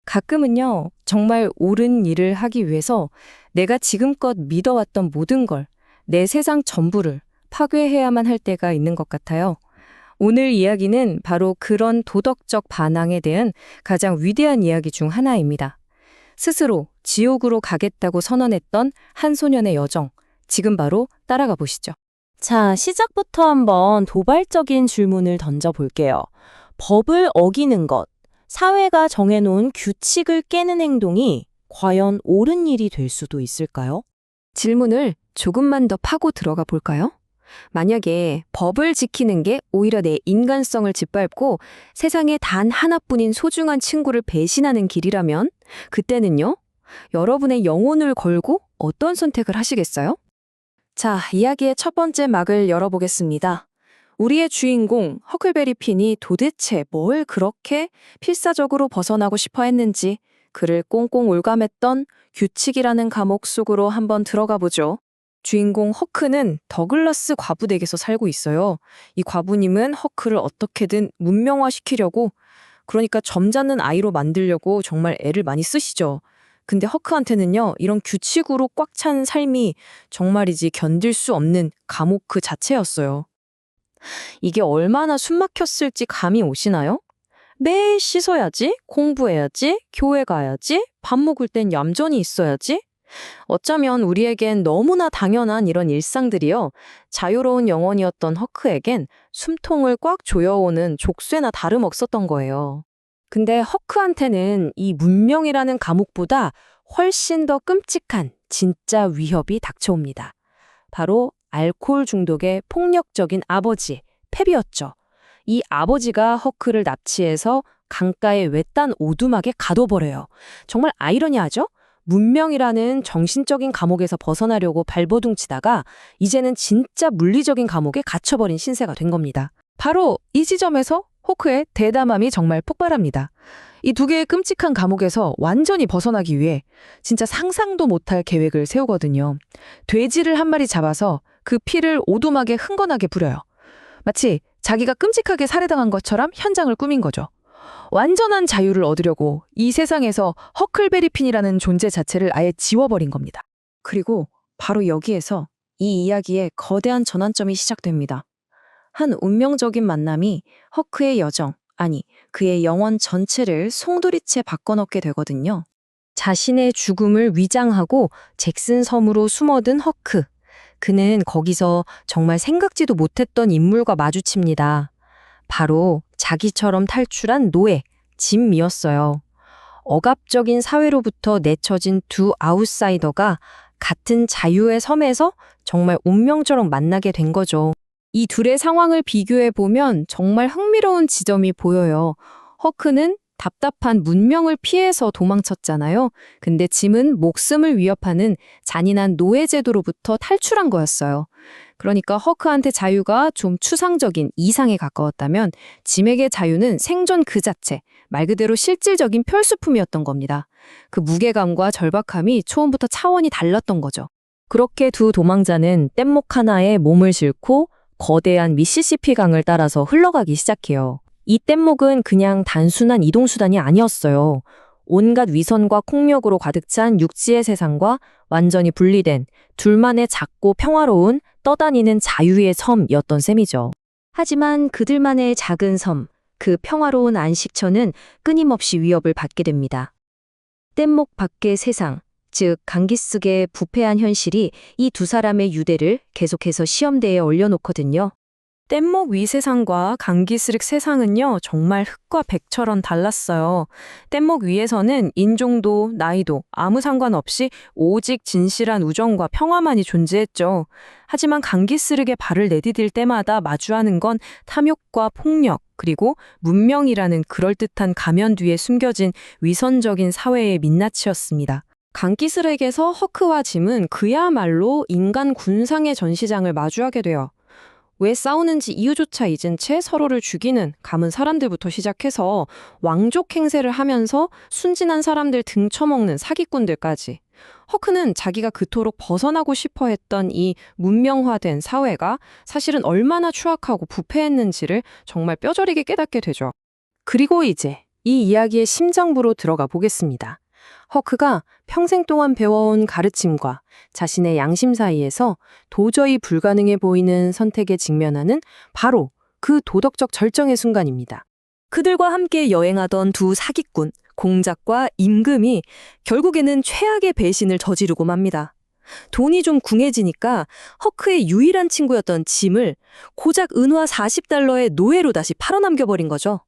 가끔은요, 정말 옳은 일을 하기 위해서 내가 지금껏 믿어왔던 모든 걸, 내 세상 전부를 파괴해야만 할 때가 있는 것 같아요. 오늘 이야기는 바로 그런 도덕적 반항에 대한 가장 위대한 이야기 중 하나입니다. 스스로 지옥으로 가겠다고 선언했던 한 소년의 여정, 지금 바로 따라가 보시죠. 자, 시작부터 한번 도발적인 질문을 던져볼게요. 법을 어기는 것, 사회가 정해놓은 규칙을 깨는 행동이 과연 옳은 일이 될 수도 있을까요? 질문을 조금만 더 파고 들어가 볼까요? 만약에 법을 지키는 게 오히려 내 인간성을 짓밟고 세상에 단 하나뿐인 소중한 친구를 배신하는 길이라면 그때는요? 여러분의 영혼을 걸고 어떤 선택을 하시겠어요? 자, 이야기의 첫 번째 막을 열어보겠습니다. 우리의 주인공 허클베리 핀이 도대체 뭘 그렇게 필사적으로 벗어나고 싶어 했는지 그를 꽁꽁 올감했던 규칙이라는 감옥 속으로 한번 들어가 보죠. 주인공 허크는 더글라스 과부 댁에서 살고 있어요. 이 과부님은 허크를 어떻게든 문명화시키려고, 그러니까 점잖은 아이로 만들려고 정말 애를 많이 쓰시죠. 근데 허크한테는요, 이런 규칙으로 꽉 찬 삶이 정말이지 견딜 수 없는 감옥 그 자체였어요. 이게 얼마나 숨막혔을지 감이 오시나요? 매일 씻어야지, 공부해야지, 교회 가야지, 밥 먹을 땐 얌전히 있어야지. 어쩌면 우리에겐 너무나 당연한 이런 일상들이요. 자유로운 영혼이었던 허크에겐 숨통을 꽉 조여오는 족쇄나 다름없었던 거예요. 근데 허크한테는 이 문명이라는 감옥보다 훨씬 더 끔찍한 진짜 위협이 닥쳐옵니다. 바로 알코올 중독의 폭력적인 아버지, 펩이었죠. 이 아버지가 허크를 납치해서 강가의 외딴 오두막에 가둬버려요. 정말 아이러니하죠? 문명이라는 정신적인 감옥에서 벗어나려고 발버둥치다가 이제는 진짜 물리적인 감옥에 갇혀버린 신세가 된 겁니다. 바로 이 지점에서 호크의 대담함이 정말 폭발합니다. 이 두 개의 끔찍한 감옥에서 완전히 벗어나기 위해 진짜 상상도 못할 계획을 세우거든요. 돼지를 한 마리 잡아서 그 피를 오두막에 흥건하게 뿌려요. 마치 자기가 끔찍하게 살해당한 것처럼 현장을 꾸민 거죠. 완전한 자유를 얻으려고 이 세상에서 허클베리 핀이라는 존재 자체를 아예 지워버린 겁니다. 그리고 바로 여기에서 이 이야기의 거대한 전환점이 시작됩니다. 한 운명적인 만남이 허크의 여정, 아니 그의 영혼 전체를 송두리째 바꿔놓게 되거든요. 자신의 죽음을 위장하고 잭슨 섬으로 숨어든 허크. 그는 거기서 정말 생각지도 못했던 인물과 마주칩니다. 바로 자기처럼 탈출한 노예, 짐이었어요. 억압적인 사회로부터 내쳐진 두 아웃사이더가 같은 자유의 섬에서 정말 운명처럼 만나게 된 거죠. 이 둘의 상황을 비교해보면 정말 흥미로운 지점이 보여요. 허크는 답답한 문명을 피해서 도망쳤잖아요. 근데 짐은 목숨을 위협하는 잔인한 노예제도로부터 탈출한 거였어요. 그러니까 허크한테 자유가 좀 추상적인 이상에 가까웠다면 짐에게 자유는 생존 그 자체, 말 그대로 실질적인 필수품이었던 겁니다. 그 무게감과 절박함이 처음부터 차원이 달랐던 거죠. 그렇게 두 도망자는 뗏목 하나에 몸을 싣고 거대한 미시시피 강을 따라서 흘러가기 시작해요. 이 뗏목은 그냥 단순한 이동수단이 아니었어요. 온갖 위선과 폭력으로 가득 찬 육지의 세상과 완전히 분리된 둘만의 작고 평화로운 떠다니는 자유의 섬이었던 셈이죠. 하지만 그들만의 작은 섬, 그 평화로운 안식처는 끊임없이 위협을 받게 됩니다. 뗏목 밖의 세상, 즉 강기슭의 부패한 현실이 이 두 사람의 유대를 계속해서 시험대에 올려놓거든요. 뗏목 위 세상과 강기슭 세상은요, 정말 흙과 백처럼 달랐어요. 뗏목 위에서는 인종도 나이도 아무 상관없이 오직 진실한 우정과 평화만이 존재했죠. 하지만 강기슭에 발을 내디딜 때마다 마주하는 건 탐욕과 폭력, 그리고 문명이라는 그럴듯한 가면 뒤에 숨겨진 위선적인 사회의 민낯이었습니다. 강기슭에서 허크와 짐은 그야말로 인간 군상의 전시장을 마주하게 돼요. 왜 싸우는지 이유조차 잊은 채 서로를 죽이는 감은 사람들부터 시작해서 왕족 행세를 하면서 순진한 사람들 등쳐먹는 사기꾼들까지. 허크는 자기가 그토록 벗어나고 싶어 했던 이 문명화된 사회가 사실은 얼마나 추악하고 부패했는지를 정말 뼈저리게 깨닫게 되죠. 그리고 이제 이 이야기의 심장부로 들어가 보겠습니다. 허크가 평생 동안 배워온 가르침과 자신의 양심 사이에서 도저히 불가능해 보이는 선택에 직면하는 바로 그 도덕적 절정의 순간입니다. 그들과 함께 여행하던 두 사기꾼, 공작과 임금이 결국에는 최악의 배신을 저지르고 맙니다. 돈이 좀 궁해지니까 허크의 유일한 친구였던 짐을 고작 은화 40달러의 노예로 다시 팔아넘겨버린 거죠.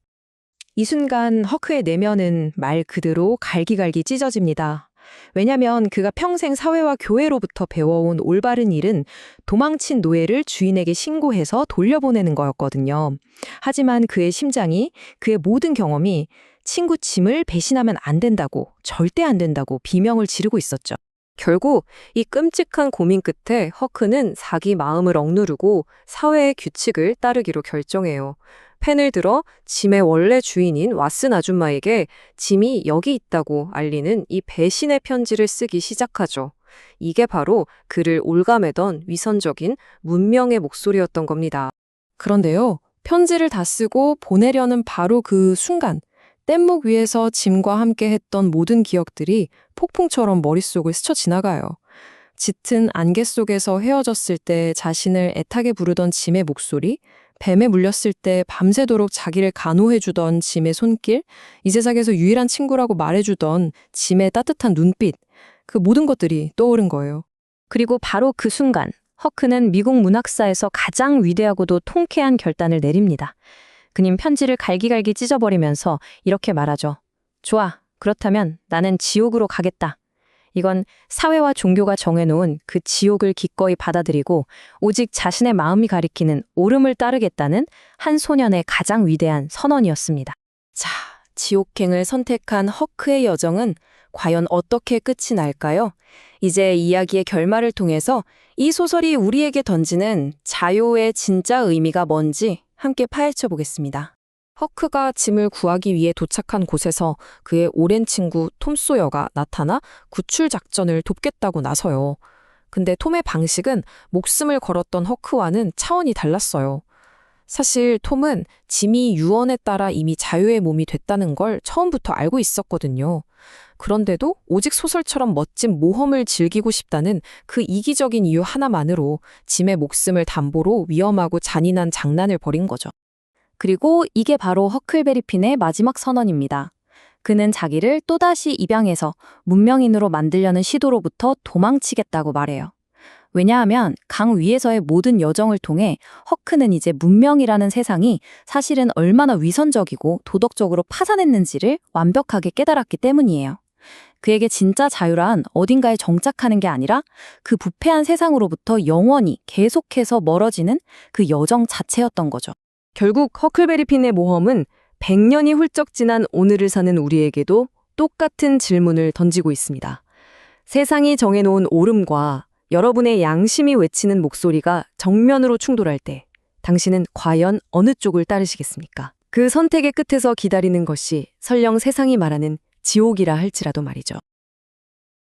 이 순간 허크의 내면은 말 그대로 갈기갈기 찢어집니다. 왜냐면 그가 평생 사회와 교회로부터 배워온 올바른 일은 도망친 노예를 주인에게 신고해서 돌려보내는 거였거든요. 하지만 그의 심장이, 그의 모든 경험이 친구 짐을 배신하면 안 된다고, 절대 안 된다고 비명을 지르고 있었죠. 결국 이 끔찍한 고민 끝에 허크는 자기 마음을 억누르고 사회의 규칙을 따르기로 결정해요. 펜을 들어 짐의 원래 주인인 왓슨 아줌마에게 짐이 여기 있다고 알리는 이 배신의 편지를 쓰기 시작하죠. 이게 바로 그를 올가매던 위선적인 문명의 목소리였던 겁니다. 그런데요, 편지를 다 쓰고 보내려는 바로 그 순간, 뗏목 위에서 짐과 함께 했던 모든 기억들이 폭풍처럼 머릿속을 스쳐 지나가요. 짙은 안개 속에서 헤어졌을 때 자신을 애타게 부르던 짐의 목소리, 뱀에 물렸을 때 밤새도록 자기를 간호해주던 짐의 손길, 이 세상에서 유일한 친구라고 말해주던 짐의 따뜻한 눈빛, 그 모든 것들이 떠오른 거예요. 그리고 바로 그 순간 허크는 미국 문학사에서 가장 위대하고도 통쾌한 결단을 내립니다. 그님 편지를 갈기갈기 찢어버리면서 이렇게 말하죠. 좋아, 그렇다면 나는 지옥으로 가겠다. 이건 사회와 종교가 정해놓은 그 지옥을 기꺼이 받아들이고 오직 자신의 마음이 가리키는 옳음을 따르겠다는 한 소년의 가장 위대한 선언이었습니다. 자, 지옥행을 선택한 허크의 여정은 과연 어떻게 끝이 날까요? 이제 이야기의 결말을 통해서 이 소설이 우리에게 던지는 자유의 진짜 의미가 뭔지 함께 파헤쳐 보겠습니다. 허크가 짐을 구하기 위해 도착한 곳에서 그의 오랜 친구 톰 소여가 나타나 구출 작전을 돕겠다고 나서요. 근데 톰의 방식은 목숨을 걸었던 허크와는 차원이 달랐어요. 사실 톰은 짐이 유언에 따라 이미 자유의 몸이 됐다는 걸 처음부터 알고 있었거든요. 그런데도 오직 소설처럼 멋진 모험을 즐기고 싶다는 그 이기적인 이유 하나만으로 짐의 목숨을 담보로 위험하고 잔인한 장난을 벌인 거죠. 그리고 이게 바로 허클베리 핀의 마지막 선언입니다. 그는 자기를 또다시 입양해서 문명인으로 만들려는 시도로부터 도망치겠다고 말해요. 왜냐하면 강 위에서의 모든 여정을 통해 허크는 이제 문명이라는 세상이 사실은 얼마나 위선적이고 도덕적으로 파산했는지를 완벽하게 깨달았기 때문이에요. 그에게 진짜 자유란 어딘가에 정착하는 게 아니라 그 부패한 세상으로부터 영원히 계속해서 멀어지는 그 여정 자체였던 거죠. 결국 허클베리 핀의 모험은 100년이 훌쩍 지난 오늘을 사는 우리에게도 똑같은 질문을 던지고 있습니다. 세상이 정해놓은 옳음과 여러분의 양심이 외치는 목소리가 정면으로 충돌할 때 당신은 과연 어느 쪽을 따르시겠습니까? 그 선택의 끝에서 기다리는 것이 설령 세상이 말하는 지옥이라 할지라도 말이죠.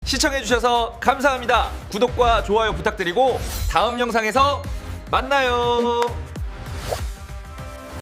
시청해주셔서 감사합니다. 구독과 좋아요 부탁드리고 다음 영상에서 만나요.